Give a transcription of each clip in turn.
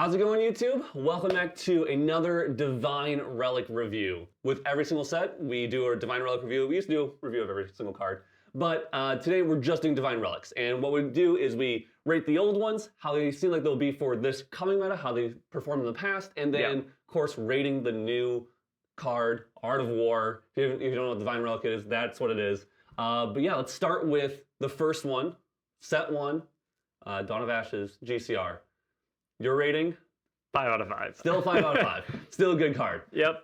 How's it going, YouTube? Welcome back to another Divine Relic review. With every single set, we do a Divine Relic review. We used to do a review of every single card. But today we're just doing Divine Relics. And what we do is we rate the old ones, how they seem like they'll be for this coming meta, how they performed in the past, and then, of course, rating the new card, Art of War. If you don't know what Divine Relic is, that's what it is. But yeah, let's start with the first one, set 1, Dawn of Ashes, GCR. Your rating? 5 out of 5. Still 5 out of 5. Still a good card. Yep.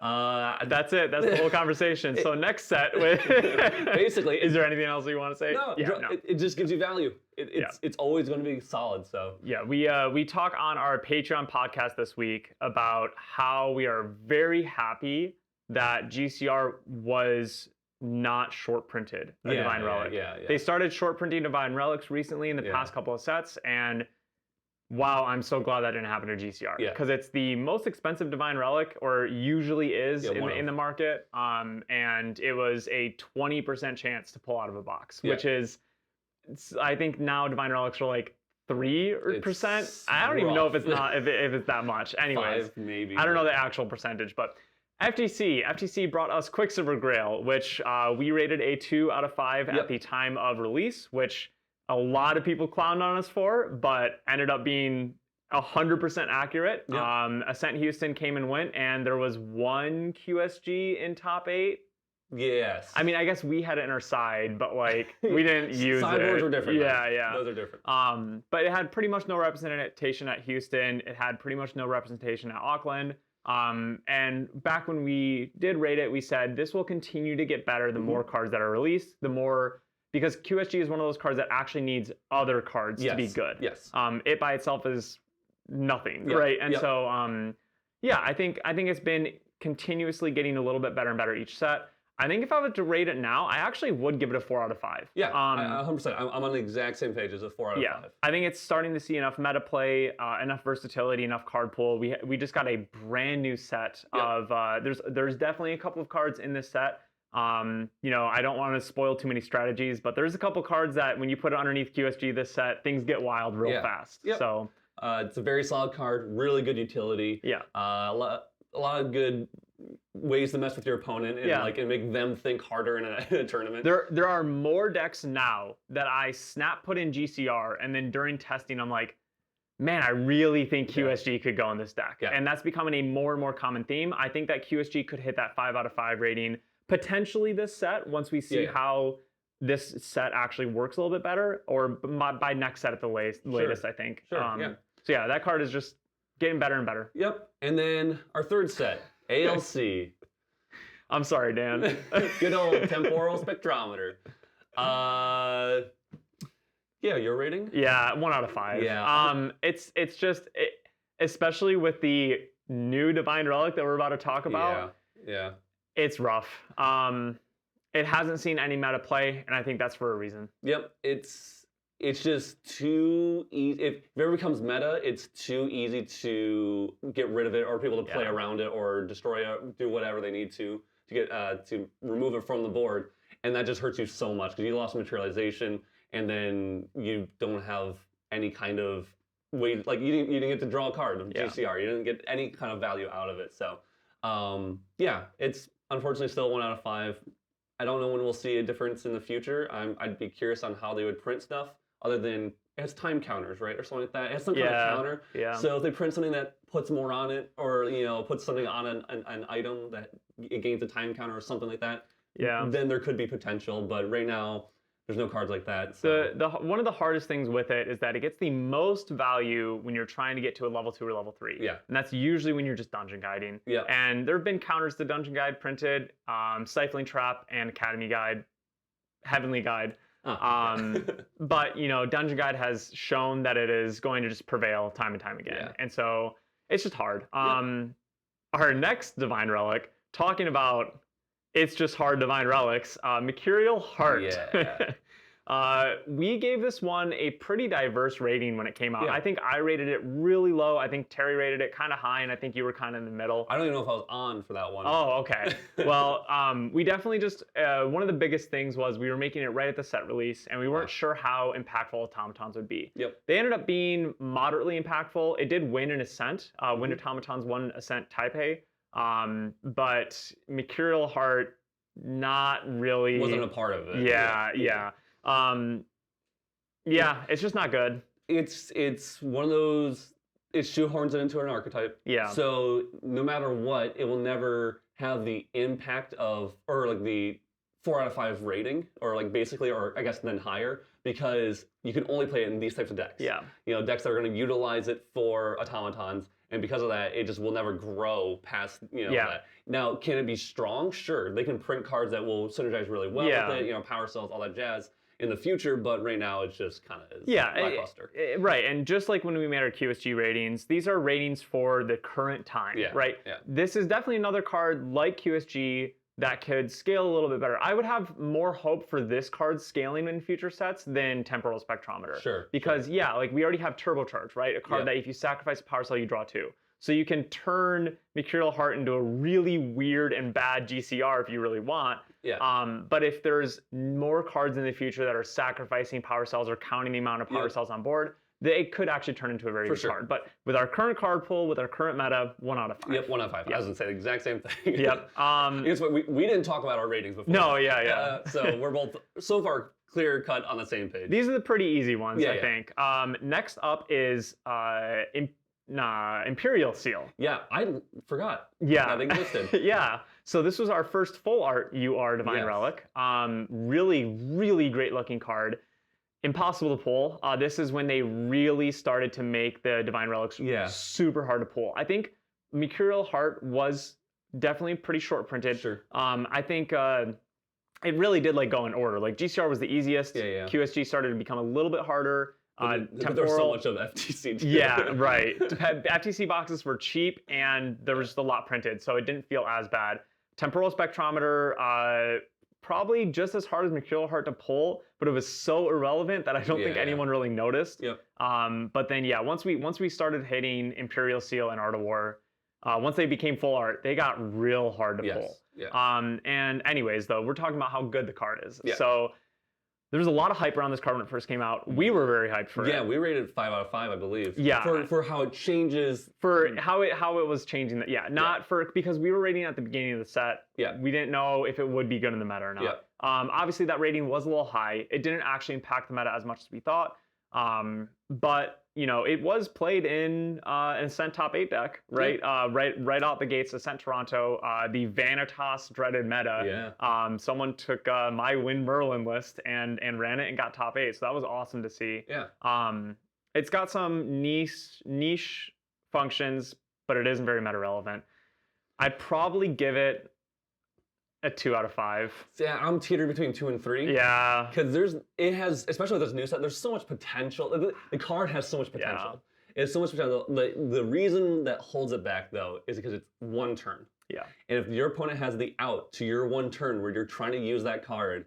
That's it. That's the whole conversation. So next set, basically, is there anything else you want to say? No. It just gives you value. It's always going to be solid. So yeah, we talk on our Patreon podcast this week about how we are very happy that GCR was not short printed a Divine Relic. They started short printing Divine Relics recently in the past couple of sets, and wow, I'm so glad that didn't happen to GCR because it's the most expensive Divine Relic, or usually is in the market. And it was a 20% chance to pull out of a box, which is, I think now Divine Relics are like 3%. I don't even know if it's not if it's that much. Anyways, 5 maybe. I don't know the actual percentage, but FTC brought us Quicksilver Grail, which we rated a 2 out of 5 at the time of release, which a lot of people clowned on us for, but ended up being 100% accurate. Ascent Houston came and went, and there was one QSG in top 8. Yes. I mean, I guess we had it in our side, but like we didn't use it. Sideboards were different. Yeah. Those are different. But it had pretty much no representation at Houston. It had pretty much no representation at Auckland. And back when we did rate it, we said this will continue to get better the more cards that are released, the more. Because QSG is one of those cards that actually needs other cards to be good. Yes. It by itself is nothing, right? And so, I think it's been continuously getting a little bit better and better each set. I think if I were to rate it now, I actually would give it a 4 out of 5. Yeah, 100%. I'm on the exact same page as a 4 out of 5. I think it's starting to see enough meta play, enough versatility, enough card pool. We just got a brand new set of. There's definitely a couple of cards in this set. I don't want to spoil too many strategies, but there's a couple cards that when you put it underneath QSG this set, things get wild real fast. So it's a very solid card, really good utility. A lot of good ways to mess with your opponent and make them think harder in a tournament. There are more decks now that I snap put in GCR, and then during testing I'm like, man, I really think QSG could go in this deck. And that's becoming a more and more common theme. I think that QSG could hit that 5 out of 5 rating potentially this set, once we see how this set actually works a little bit better, or by next set at the latest, I think. So that card is just getting better and better. And then our third set, ALC. I'm sorry, Dan. Good old Temporal Spectrometer. Your rating? 1 out of 5. It's just, especially with the new Divine Relic that we're about to talk about. It's rough. It hasn't seen any meta play, and I think that's for a reason. It's just too easy. If it ever becomes meta, it's too easy to get rid of it, or people to play around it, or destroy it, do whatever they need to get to remove it from the board, and that just hurts you so much because you lost materialization, and then you don't have any kind of way. Like you didn't get to draw a card of GCR. You didn't get any kind of value out of it. So it's unfortunately still 1 out of 5. I don't know when we'll see a difference in the future. I'd be curious on how they would print stuff, other than it has time counters, right, or something like that. It has some kind of counter. So if they print something that puts more on it, or puts something on an item that it gains a time counter or something like that, then there could be potential. But right now, there's no cards like that. So. One of the hardest things with it is that it gets the most value when you're trying to get to a level 2 or level 3. And that's usually when you're just dungeon guiding. And there have been counters to Dungeon Guide printed, Stifling Trap and Academy Guide, Heavenly Guide. But Dungeon Guide has shown that it is going to just prevail time and time again. And so it's just hard. Our next Divine Relic, talking about it's just hard Divine Relics, Mercurial Heart. We gave this one a pretty diverse rating when it came out. Yeah. I think I rated it really low. I think Terry rated it kind of high, and I think you were kind of in the middle. I don't even know if I was on for that one. Oh, okay. Well, we definitely just, one of the biggest things was we were making it right at the set release, and we weren't sure how impactful automatons would be. Yep. They ended up being moderately impactful. It did win an Ascent. Wind automatons won Ascent Taipei, but Mercurial Heart, not really. Wasn't a part of it. Yeah. Yeah, it's just not good. It's one of those, it shoehorns it into an archetype. Yeah. So no matter what, it will never have the impact of, or like the 4 out of 5 rating, or like basically, or I guess then higher, because you can only play it in these types of decks. Yeah. Decks that are going to utilize it for automatons, and because of that, it just will never grow past, that. Now, can it be strong? Sure. They can print cards that will synergize really well with it, power cells, all that jazz in the future, but right now it's just kind of lackluster. Right, and just like when we made our QSG ratings, these are ratings for the current time, right? Yeah. This is definitely another card like QSG that could scale a little bit better. I would have more hope for this card scaling in future sets than Temporal Spectrometer. Sure. Because, like we already have Turbocharge, right? A card that if you sacrifice a power cell, you draw 2. So you can turn Mercurial Heart into a really weird and bad GCR if you really want. Yeah. But if there's more cards in the future that are sacrificing power cells or counting the amount of power cells on board, it could actually turn into a very good card. But with our current card pool, with our current meta, 1 out of 5. Yep, 1 out of 5. I was going to say the exact same thing. Yep. Guess what? We didn't talk about our ratings before. No, yeah. So we're both so far clear cut on the same page. These are the pretty easy ones, I think. Next up is Imperial Seal. Yeah, I forgot. Yeah. That existed. Yeah. So this was our first full art UR Divine Relic. Really, really great looking card. Impossible to pull. This is when they really started to make the Divine Relics super hard to pull. I think Mercurial Heart was definitely pretty short printed. Sure. I think it really did go in order. Like GCR was the easiest. Yeah. QSG started to become a little bit harder. There's so much of FTC too. Yeah, right. FTC boxes were cheap and there was just a lot printed, so it didn't feel as bad. Temporal Spectrometer, probably just as hard as Mercurial Heart to pull, but it was so irrelevant that I don't think anyone really noticed. Yep. But then once we started hitting Imperial Seal and Art of War, once they became full art, they got real hard to pull. Yeah. And anyways, though, we're talking about how good the card is. Yeah. So there was a lot of hype around this card when it first came out. We were very hyped for it. Yeah, we rated 5 out of 5, I believe. Yeah. For how it changes. For how it was changing. Because we were rating at the beginning of the set. Yeah. We didn't know if it would be good in the meta or not. Yeah. Obviously, that rating was a little high. It didn't actually impact the meta as much as we thought. But it was played in an Ascent top 8 deck, right? Yeah. Right out the gates, Ascent Toronto, the Vanitas dreaded meta. Yeah. Someone took my Win Merlin list and ran it and got top 8. So that was awesome to see. Yeah. It's got some niche functions, but it isn't very meta relevant. I'd probably give it a 2 out of 5. Yeah, I'm teetering between 2 and 3. Yeah. Because it has, especially with this new set, there's so much potential. The card has so much potential. It has so much potential. The reason that holds it back, though, is because it's 1 turn. Yeah. And if your opponent has the out to your 1 turn where you're trying to use that card,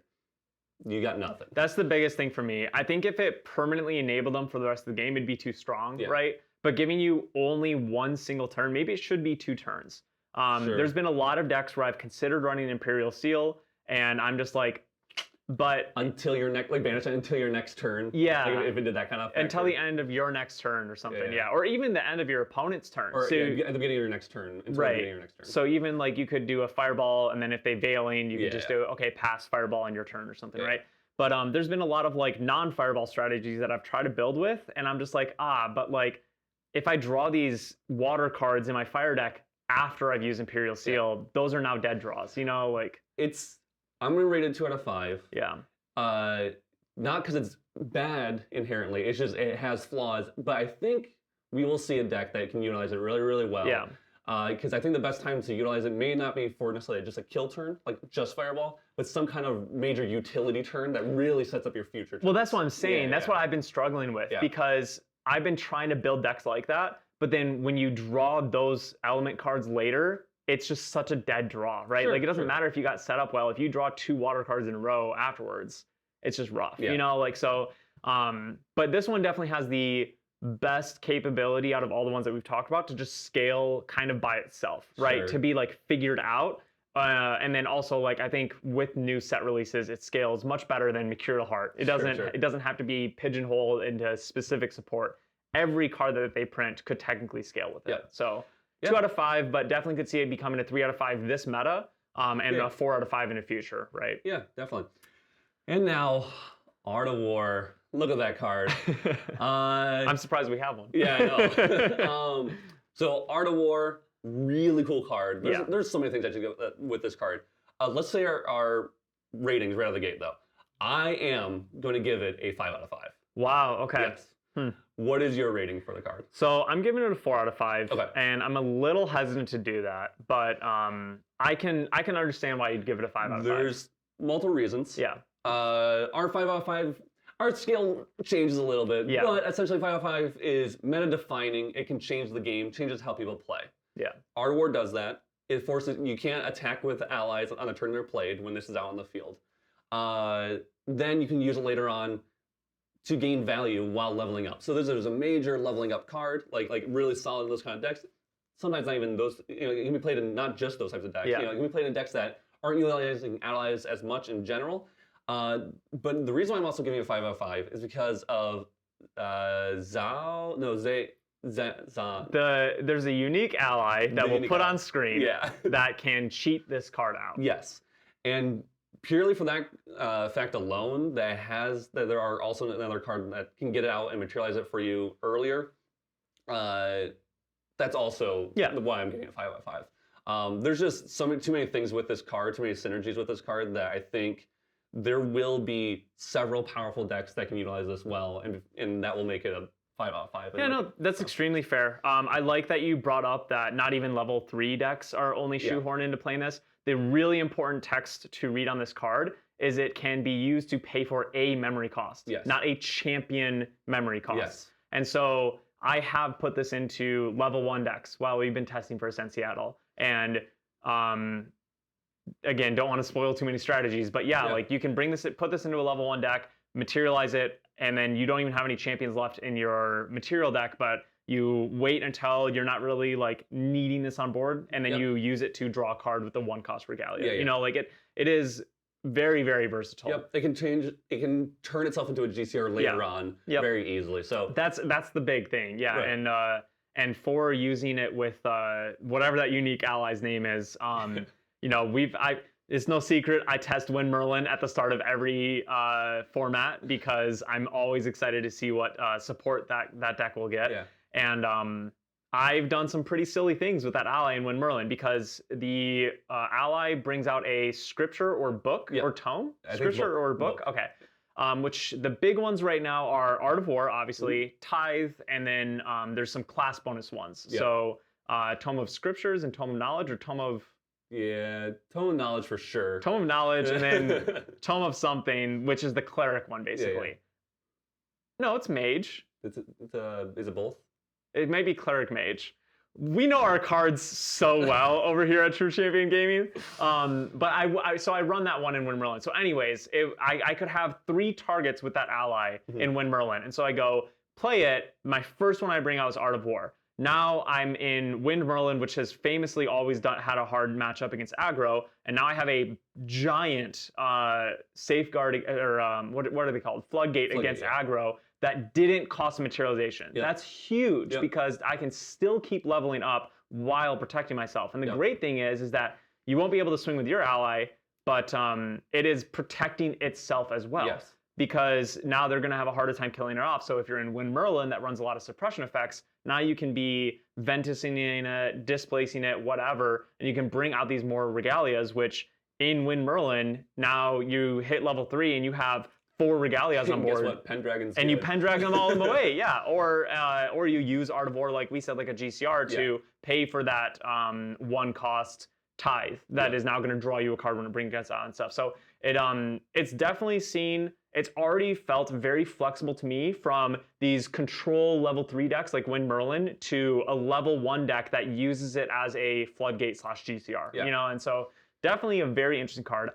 you got nothing. That's the biggest thing for me. I think if it permanently enabled them for the rest of the game, it'd be too strong, right? But giving you only 1 single turn, maybe it should be 2 turns. Sure. There's been a lot of decks where I've considered running Imperial Seal, and I'm just like, but until your next, banish it until your next turn. Yeah. If it did that kind of effect. Until the end of your next turn or something. Yeah. Or even the end of your opponent's turn. Or at the beginning of your next turn. Until the beginning of your next turn. So even you could do a Fireball, and then if they Veiling, you could just do, pass Fireball on your turn or something, right? But there's been a lot of non-Fireball strategies that I've tried to build with, and I'm just like, but if I draw these water cards in my fire deck after I've used Imperial Seal, those are now dead draws, I'm gonna rate it 2 out of 5. Yeah. Not because it's bad inherently, it's just it has flaws, but I think we will see a deck that can utilize it really, really well. Yeah. Because I think the best time to utilize it may not be for necessarily just a kill turn, like just Fireball, but some kind of major utility turn that really sets up your future turns. Well, that's what I'm saying. That's what I've been struggling with, because I've been trying to build decks like that, but then when you draw those element cards later, it's just such a dead draw, right? It doesn't matter if you got set up well. If you draw 2 water cards in a row afterwards, it's just rough, you know, like so. But this one definitely has the best capability out of all the ones that we've talked about to just scale kind of by itself, right? To be like figured out. And then also like I think with new set releases, it scales much better than Mercurial Heart. It doesn't have to be pigeonholed into specific support. Every card that they print could technically scale with it. So 2 out of 5, but definitely could see it becoming a 3 out of 5 this meta, and a 4 out of 5 in the future, right? Yeah, definitely. And now, Art of War. Look at that card. I'm surprised we have one. Yeah, I know. So Art of War, really cool card. There's so many things that you go with this card. Let's say our ratings right out of the gate, though. I am going to give it a 5 out of 5. Wow. Okay. Yes. What is your rating for the card? So I'm giving it a 4 out of 5. Okay. And I'm a little hesitant to do that, but I can understand why you'd give it a 5 out of 5. There's multiple reasons. Yeah. Our 5 out of 5, our scale changes a little bit, but essentially 5 out of 5 is meta defining. It can change the game, changes how people play. Yeah. Art of War does that. It forces you can't attack with allies on the turn they're played when this is out on the field. Then you can use it later on to gain value while leveling up. So there's a major leveling up card, like really solid in those kind of decks. Sometimes not even those, you know, it can be played in not just those types of decks. You know, it can be played in decks that aren't utilizing allies as much in general. But the reason why I'm also giving it a 5 out of 5 is because of there's a unique ally that we'll put on screen that can cheat this card out. Yes. And purely for that fact alone, that there are also another card that can get it out and materialize it for you earlier. That's also why I'm giving it a 5 out of 5. There's just too many things with this card, too many synergies with this card that I think there will be several powerful decks that can utilize this well, and that will make it a 5 out of 5. Yeah, no, that's extremely fair. I like that you brought up that not even level 3 decks are only shoehorned into playing this. The really important text to read on this card is it can be used to pay for a memory cost, not a champion memory cost. And so I have put this into level 1 decks while we've been testing for Ascent Seattle. And again, don't want to spoil too many strategies, but like you can put this into a level 1 deck, materialize it, and then you don't even have any champions left in your material deck, but you wait until you're not really like needing this on board, and then you use it to draw a card with the 1-cost regalia. You know, like it is very, very versatile. Yep, it can turn itself into a GCR later on very easily. So that's the big thing. And for using it with whatever that unique ally's name is, you know, it's no secret I test Win Merlin at the start of every format because I'm always excited to see what support that deck will get. And I've done some pretty silly things with that ally in Win Merlin because the ally brings out a scripture or book or tome. Scripture or book? Okay. Which the big ones right now are Art of War, obviously, Tithe, and then there's some class bonus ones. So Tome of Scriptures and Tome of Knowledge, or Tome of... Yeah, Tome of Knowledge for sure. Tome of Knowledge, and then Tome of something, which is the cleric one, basically. No, it's Mage. Is it both? It may be Cleric Mage. We know our cards so well over here at True Champion Gaming. But I run that one in Win Merlin. So anyways, I could have 3 targets with that ally in Win Merlin. And so I go, play it. My first one I bring out is Art of War. Now I'm in Wind Merlin, which has famously always had a hard matchup against aggro, and now I have a giant safeguard, or what are they called? Floodgate against aggro that didn't cost materialization. That's huge because I can still keep leveling up while protecting myself. And the great thing is that you won't be able to swing with your ally, but it is protecting itself as well. Because now they're going to have a harder time killing it off. So if you're in Win Merlin that runs a lot of suppression effects, now you can be ventusing it, displacing it, whatever, and you can bring out these more regalias, which in Win Merlin, now you hit level 3 and you have 4 regalias on board. Guess what? Pendragon's and you Pendragon them all the way, or you use Art of War, like we said, like a GCR to pay for that 1-cost Tithe that is now going to draw you a card when it brings us out and stuff. So it's definitely it's already felt very flexible to me from these control level 3 decks like Win Merlin to a level 1 deck that uses it as a floodgate / GCR. You know, and so definitely a very interesting card.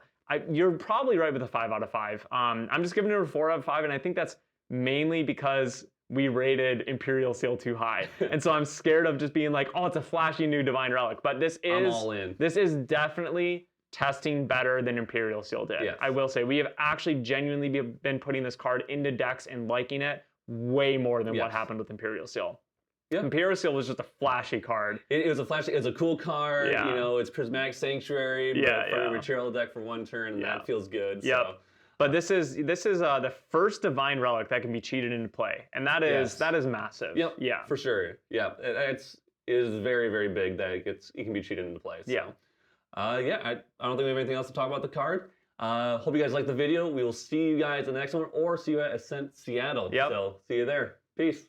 You're probably right with a 5 out of 5. I'm just giving it a 4 out of 5, and I think that's mainly because we rated Imperial Seal too high. And so I'm scared of just being like, oh, it's a flashy new Divine Relic. But I'm all in. This is definitely testing better than Imperial Seal did. Yes. I will say, we have actually genuinely been putting this card into decks and liking it way more than what happened with Imperial Seal. Yeah. Imperial Seal was just a flashy card. It was a cool card. You know, it's Prismatic Sanctuary, but for a Mercurial deck for 1 turn, and that feels good. Yep. So. But this is the first Divine Relic that can be cheated into play, and that is massive. Yep. Yeah. For sure. Yeah. It is very, very big that it can be cheated into play. So. Yeah. I don't think we have anything else to talk about the card. Hope you guys liked the video. We will see you guys in the next one, or see you at Ascent Seattle. Yep. So see you there. Peace.